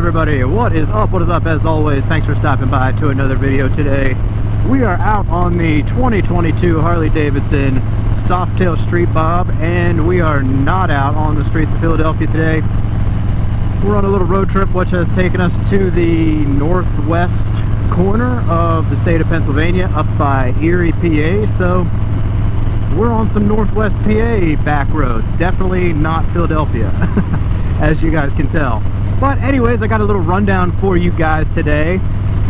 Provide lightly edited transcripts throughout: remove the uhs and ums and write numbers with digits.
everybody, what is up? What is up? As always, thanks for stopping by to another video today. We are out on the 2022 Harley Davidson Softail Street Bob, and we are not out on the streets of Philadelphia today. We're on a little road trip which has taken us to the northwest corner of the state of Pennsylvania, up by Erie, PA. So we're on some northwest PA back roads, definitely not Philadelphia as you guys can tell. But anyways, I got a little rundown for you guys today.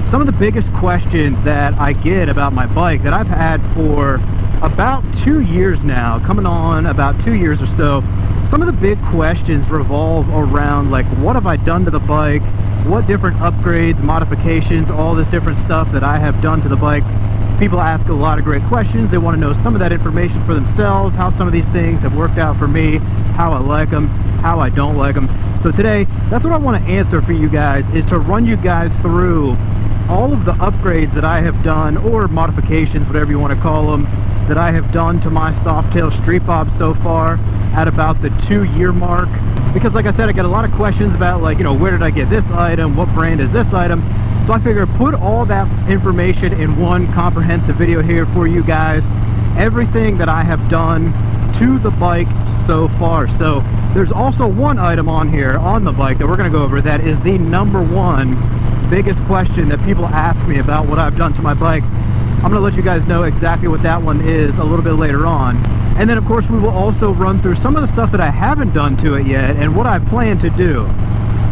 Some of the biggest questions that I get about my bike that I've had for about 2 years now, coming on about 2 years or so, some of the big questions revolve around like, what have I done to the bike, what different upgrades, modifications, all this different stuff that I have done to the bike. People ask a lot of great questions. They want to know some of that information for themselves, how some of these things have worked out for me, how I like them, how I don't like them. So today, that's what I want to answer for you guys, is to run you guys through all of the upgrades that I have done, or modifications, whatever you want to call them, that I have done to my Softail Street Bob so far at about the 2-year mark. Because like I said, I get a lot of questions about, like, you know, where did I get this item, what brand is this item. So I figured put all that information in one comprehensive video here for you guys, everything that I have done to the bike so far. So there's also one item on here on the bike that we're going to go over that is the #1 biggest question that people ask me about what I've done to my bike. I'm going to let you guys know exactly what that one is a little bit later on. And then of course we will also run through some of the stuff that I haven't done to it yet and what I plan to do.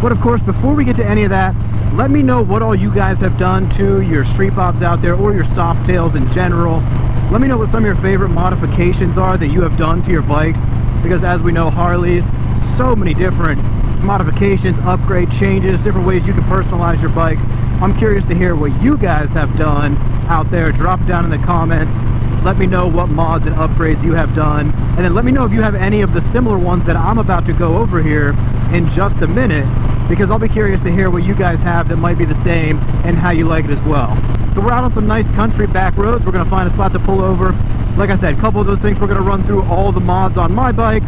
But of course, before we get to any of that, let me know what all you guys have done to your Street Bobs out there, or your Softails in general. Let me know what some of your favorite modifications are that you have done to your bikes, because as we know, Harleys, so many different modifications, upgrade changes, different ways you can personalize your bikes. I'm curious to hear what you guys have done out there. Drop it down in the comments. Let me know what mods and upgrades you have done, and then let me know if you have any of the similar ones that I'm about to go over here in just a minute, because I'll be curious to hear what you guys have that might be the same and how you like it as well. So we're out on some nice country back roads. We're going to find a spot to pull over. Like I said, a couple of those things we're going to run through, all the mods on my bike,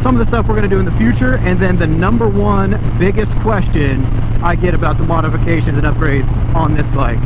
some of the stuff we're going to do in the future, and then the #1 biggest question I get about the modifications and upgrades on this bike.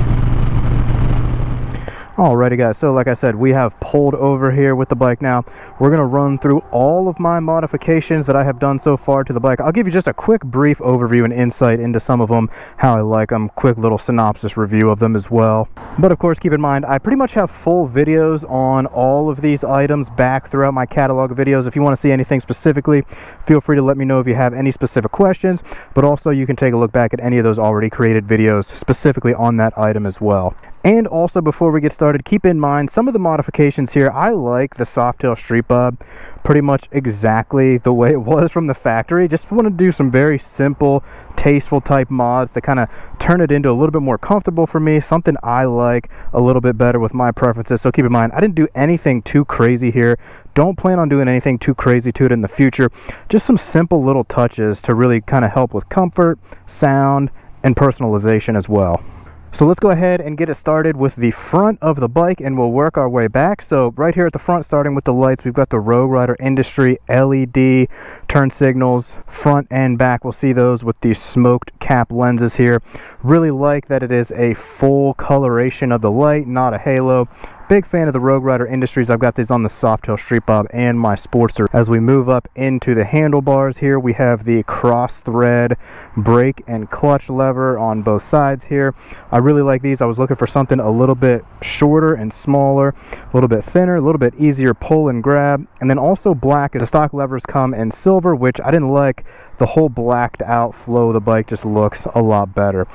Alrighty guys, so like I said, we have pulled over here with the bike now. We're going to run through all of my modifications that I have done so far to the bike. I'll give you just a quick brief overview and insight into some of them, how I like them, quick little synopsis review of them as well. But of course, keep in mind, I pretty much have full videos on all of these items back throughout my catalog of videos. If you want to see anything specifically, feel free to let me know if you have any specific questions, but also you can take a look back at any of those already created videos specifically on that item as well. And also, before we get started, keep in mind some of the modifications here. I like the Softail Street Bob pretty much exactly the way it was from the factory. Just want to do some very simple, tasteful type mods to kind of turn it into a little bit more comfortable for me, something I like a little bit better with my preferences. So keep in mind, I didn't do anything too crazy here. Don't plan on doing anything too crazy to it in the future. Just some simple little touches to really kind of help with comfort, sound, and personalization as well. So let's go ahead and get it started with the front of the bike, and we'll work our way back. So right here at the front, starting with the lights, we've got the Rogue Rider Industry LED turn signals, front and back. We'll see those with the smoked cap lenses here. Really like that it is a full coloration of the light, not a halo. Big fan of the Rogue Rider Industries. I've got these on the Softail Street Bob and my Sportster. As we move up into the handlebars here, we have the cross thread brake and clutch lever on both sides here. I really like these. I was looking for something a little bit shorter and smaller, a little bit thinner, a little bit easier pull and grab, and then also black. The stock levers come in silver, which I didn't like. The whole blacked out flow of the bike just looks a lot better.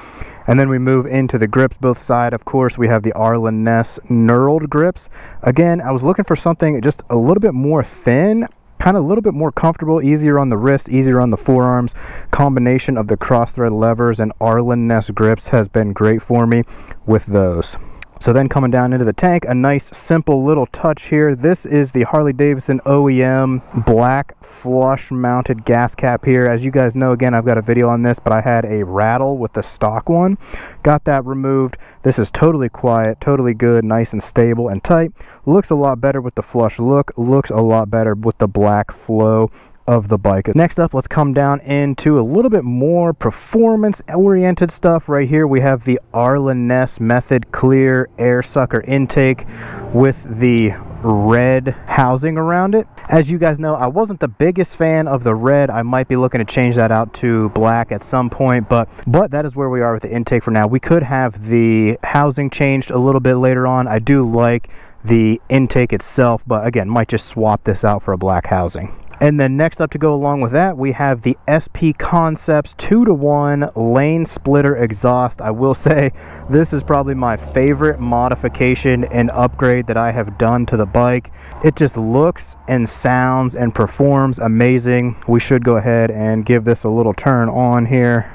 And then we move into the grips, both sides. Of course, we have the Arlen Ness knurled grips. Again, I was looking for something just a little bit more thin, kind of a little bit more comfortable, easier on the wrist, easier on the forearms. Combination of the cross thread levers and Arlen Ness grips has been great for me with those. So then coming down into the tank, a nice simple little touch here. This is the Harley Davidson OEM black flush mounted gas cap here. As you guys know, again, I've got a video on this, but I had a rattle with the stock one. Got that removed. This is totally quiet, totally good, nice and stable and tight. Looks a lot better with the flush look, looks a lot better with the black flow of the bike. Next up, let's come down into a little bit more performance oriented stuff. Right here we have the Arlen-Ness Method Clear Air Sucker intake with the red housing around it. As you guys know, I wasn't the biggest fan of the red. I might be looking to change that out to black at some point, but that is where we are with the intake for now. We could have the housing changed a little bit later on. I do like the intake itself, but again, might just swap this out for a black housing. And then next up to go along with that, we have the SP Concepts 2-to-1 lane splitter exhaust. I will say this is probably my favorite modification and upgrade that I have done to the bike. It just looks and sounds and performs amazing. We should go ahead and give this a little turn on here.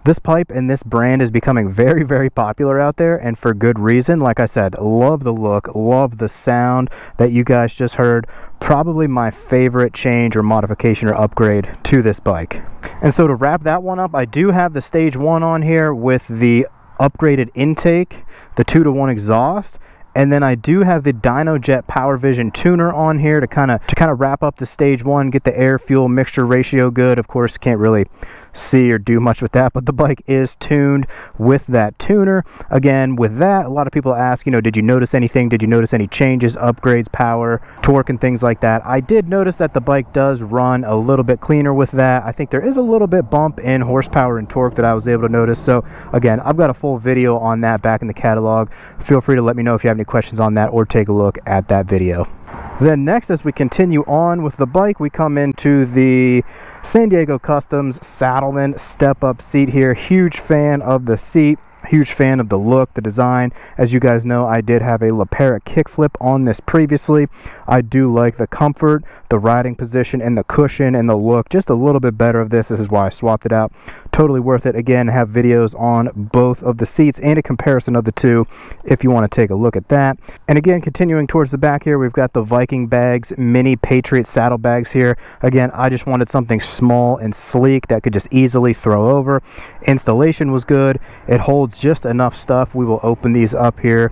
This pipe and this brand is becoming very, very popular out there, and for good reason. Like I said, love the look, love the sound that you guys just heard. Probably my favorite change or modification or upgrade to this bike. And so to wrap that one up, I do have the Stage 1 on here with the upgraded intake, the 2-to-1 exhaust, and then I do have the DynoJet Power Vision tuner on here to kind of wrap up the Stage 1, get the air fuel mixture ratio good. Of course, can't really see or do much with that, but the bike is tuned with that tuner. Again, with that, a lot of people ask, you know, did you notice anything? Did you notice any changes, upgrades, power, torque, and things like that? I did notice that the bike does run a little bit cleaner with that. I think there is a little bit bump in horsepower and torque that I was able to notice. So again, I've got a full video on that back in the catalog. Feel free to let me know if you have any questions on that or take a look at that video. Then next, as we continue on with the bike, we come into the San Diego Customs Saddleman step-up seat here. Huge fan of the seat. Huge fan of the look, the design. As you guys know, I did have a LePera kickflip on this previously. I do like the comfort, the riding position, and the cushion and the look just a little bit better of this. This is why I swapped it out. Totally worth it. Again, have videos on both of the seats and a comparison of the two if you want to take a look at that. And again, continuing towards the back here, we've got the Viking bags, mini Patriot saddlebags here. Again, I just wanted something small and sleek that could just easily throw over. Installation was good. It holds just enough stuff. We will open these up here.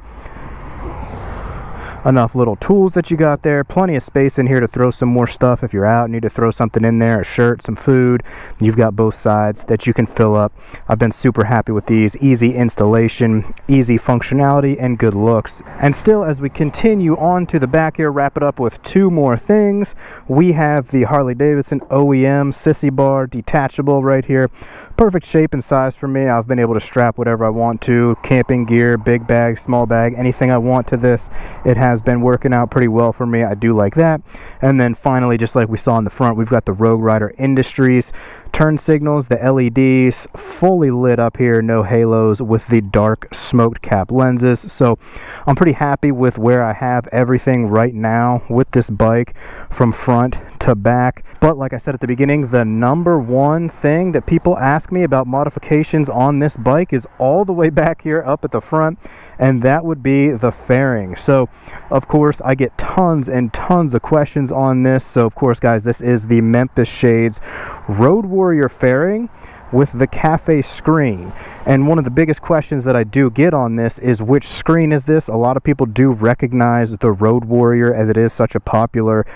Enough little tools that you got there. Plenty of space in here to throw some more stuff if you're out, need to throw something in there, a shirt, some food. You've got both sides that you can fill up. I've been super happy with these. Easy installation, easy functionality, and good looks. And still, as we continue on to the back here, wrap it up with two more things. We have the Harley Davidson OEM Sissy Bar detachable right here. Perfect shape and size for me. I've been able to strap whatever I want to. Camping gear, big bag, small bag, anything I want to this. It has been working out pretty well for me. I do like that. And then finally, just like we saw in the front, we've got the Rogue Rider Industries turn signals, the LEDs fully lit up here, no halos, with the dark smoked cap lenses. So I'm pretty happy with where I have everything right now with this bike from front to back. But like I said at the beginning, the number one thing that people ask me about modifications on this bike is all the way back here up at the front, and that would be the fairing. So of course I get tons and tons of questions on this. So of course, guys, this is the Memphis Shades Road Warrior fairing with the cafe screen. And one of the biggest questions that I do get on this is, which screen is this? A lot of people do recognize the Road Warrior, as it is such a popular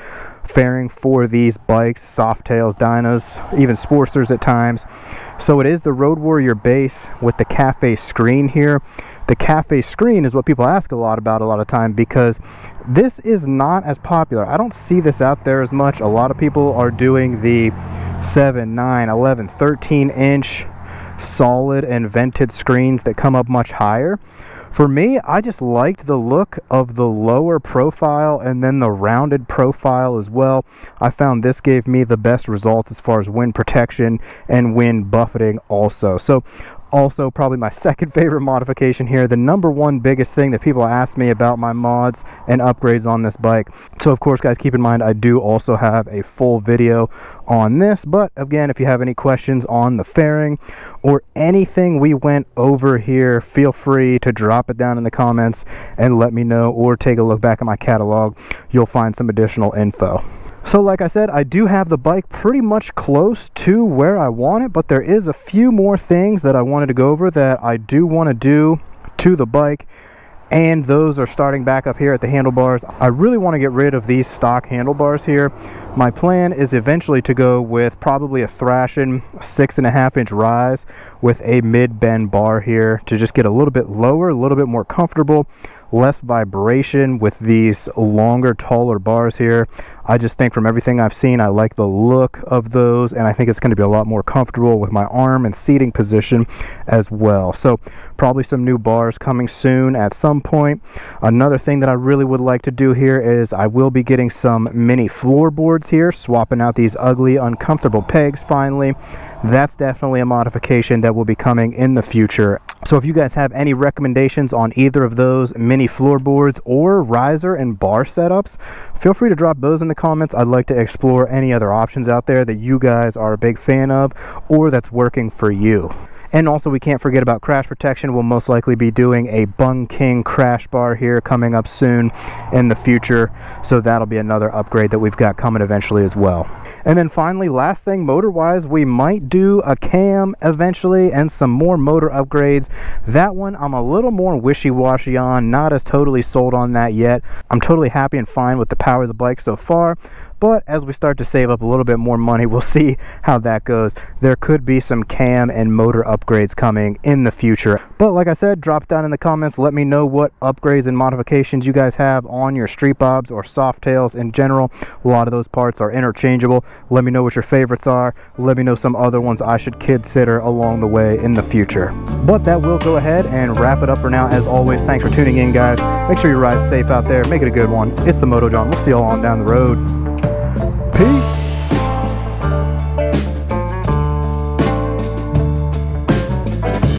fairing for these bikes, Softails, Dynas, even Sportsters at times. So it is the Road Warrior base with the cafe screen here. The cafe screen is what people ask a lot about a lot of time, because this is not as popular. I don't see this out there as much. A lot of people are doing the 7, 9, 11, 13 inch solid and vented screens that come up much higher. For me, I just liked the look of the lower profile and then the rounded profile as well. I found this gave me the best results as far as wind protection and wind buffeting also. So Also, probably my second favorite modification here, the number one biggest thing that people ask me about my mods and upgrades on this bike. So of course, guys, keep in mind I do also have a full video on this, but again, if you have any questions on the fairing or anything we went over here, feel free to drop it down in the comments and let me know, or take a look back at my catalog. You'll find some additional info. So like I said, I do have the bike pretty much close to where I want it, but there is a few more things that I wanted to go over that I do want to do to the bike, and those are starting back up here at the handlebars. I really want to get rid of these stock handlebars here. My plan is eventually to go with probably a Thrashin 6.5 inch rise with a mid-bend bar here to just get a little bit lower, a little bit more comfortable, less vibration with these longer, taller bars here. I just think from everything I've seen, I like the look of those, and I think it's going to be a lot more comfortable with my arm and seating position as well. So probably some new bars coming soon at some point. Another thing that I really would like to do here is I will be getting some mini floorboards here, swapping out these ugly, uncomfortable pegs finally. That's definitely a modification that will be coming in the future. So if you guys have any recommendations on either of those mini floorboards or riser and bar setups, feel free to drop those in the comments. I'd like to explore any other options out there that you guys are a big fan of or that's working for you. And also, we can't forget about crash protection. We'll most likely be doing a Bung King crash bar here coming up soon in the future. So that'll be another upgrade that we've got coming eventually as well. And then finally, last thing, motor-wise, we might do a cam eventually and some more motor upgrades. That one I'm a little more wishy-washy on, not as totally sold on that yet. I'm totally happy and fine with the power of the bike so far. But as we start to save up a little bit more money, we'll see how that goes. There could be some cam and motor upgrades coming in the future. But like I said, drop down in the comments. Let me know what upgrades and modifications you guys have on your Street Bobs or Softails in general. A lot of those parts are interchangeable. Let me know what your favorites are. Let me know some other ones I should consider along the way in the future. But that will go ahead and wrap it up for now. As always, thanks for tuning in, guys. Make sure you ride safe out there. Make it a good one. It's the Moto John. We'll see you all on down the road. Peace.